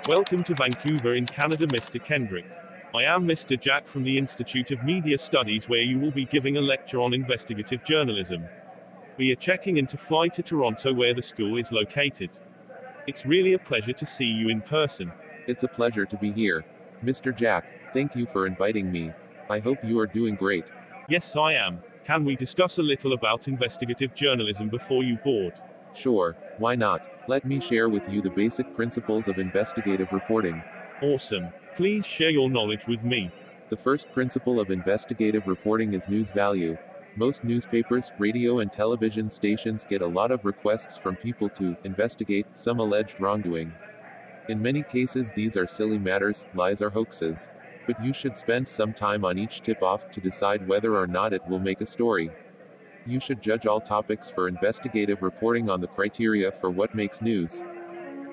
Welcome to Vancouver in Canada, Mr. Kendrick. I am Mr. Jack from the Institute of Media Studies, where you will be giving a lecture on investigative journalism. We are checking in to fly to Toronto, where the school is located. It's really a pleasure to see you in person. It's a pleasure to be here. Mr. Jack, thank you for inviting me. I hope you are doing great. Yes, I am. Can we discuss a little about investigative journalism before you board? Sure, why not? Let me share with you the basic principles of investigative reporting. Awesome. Please share your knowledge with me. The first principle of investigative reporting is news value. Most newspapers, radio, and television stations get a lot of requests from people to investigate some alleged wrongdoing. In many cases, these are silly matters, lies, or hoaxes. But you should spend some time on each tip-off to decide whether or not it will make a story. You should judge all topics for investigative reporting on the criteria for what makes news.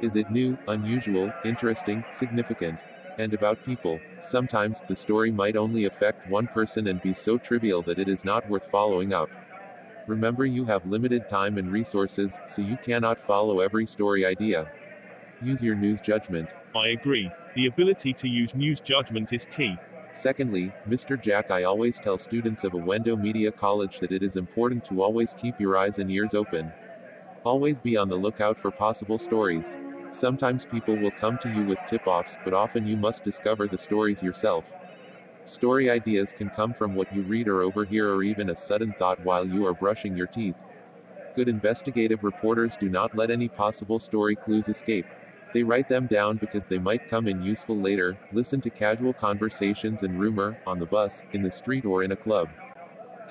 Is it new, unusual, interesting, significant? And about people. Sometimes, the story might only affect one person and be so trivial that it is not worth following up. Remember, you have limited time and resources, so you cannot follow every story idea. Use your news judgment. I agree. The ability to use news judgment is key. Secondly, Mr. Jack, I always tell students of Awendo Media College that it is important to always keep your eyes and ears open. Always be on the lookout for possible stories. Sometimes people will come to you with tip-offs, but often you must discover the stories yourself. Story ideas can come from what you read or overhear, or even a sudden thought while you are brushing your teeth. Good investigative reporters do not let any possible story clues escape. They write them down because they might come in useful later. Listen to casual conversations and rumor, on the bus, in the street, or in a club.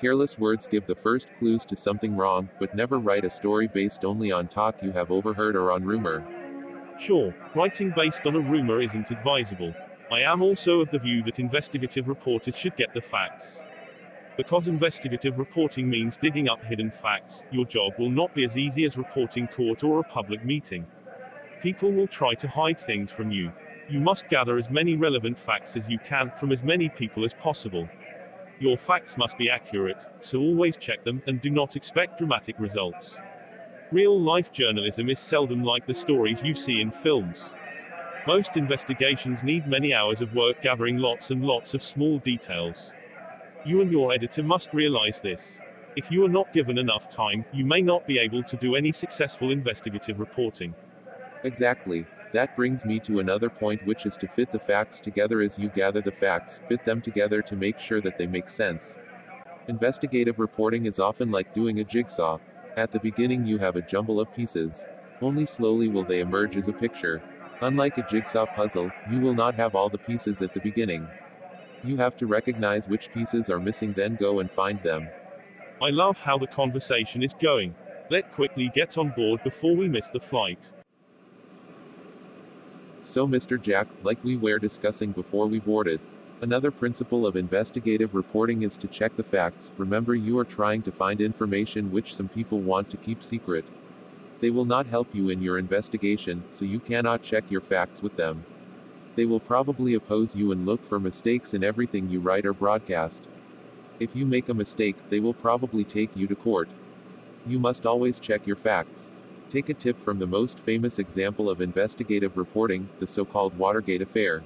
Careless words give the first clues to something wrong, but never write a story based only on talk you have overheard or on rumor. Sure, writing based on a rumor isn't advisable. I am also of the view that investigative reporters should get the facts. Because investigative reporting means digging up hidden facts, your job will not be as easy as reporting court or a public meeting. People will try to hide things from you. You must gather as many relevant facts as you can from as many people as possible. Your facts must be accurate, so always check them, and do not expect dramatic results. Real-life journalism is seldom like the stories you see in films. Most investigations need many hours of work gathering lots and lots of small details. You and your editor must realize this. If you are not given enough time, you may not be able to do any successful investigative reporting. Exactly. That brings me to another point, which is to fit the facts together. As you gather the facts, fit them together to make sure that they make sense. Investigative reporting is often like doing a jigsaw. At the beginning you have a jumble of pieces. Only slowly will they emerge as a picture. Unlike a jigsaw puzzle, you will not have all the pieces at the beginning. You have to recognize which pieces are missing, then go and find them. I love how the conversation is going. Let's quickly get on board before we miss the flight. So Mr. Jack, like we were discussing before we boarded, another principle of investigative reporting is to check the facts. Remember, you are trying to find information which some people want to keep secret. They will not help you in your investigation, so you cannot check your facts with them. They will probably oppose you and look for mistakes in everything you write or broadcast. If you make a mistake, they will probably take you to court. You must always check your facts. Take a tip from the most famous example of investigative reporting, the so-called Watergate affair.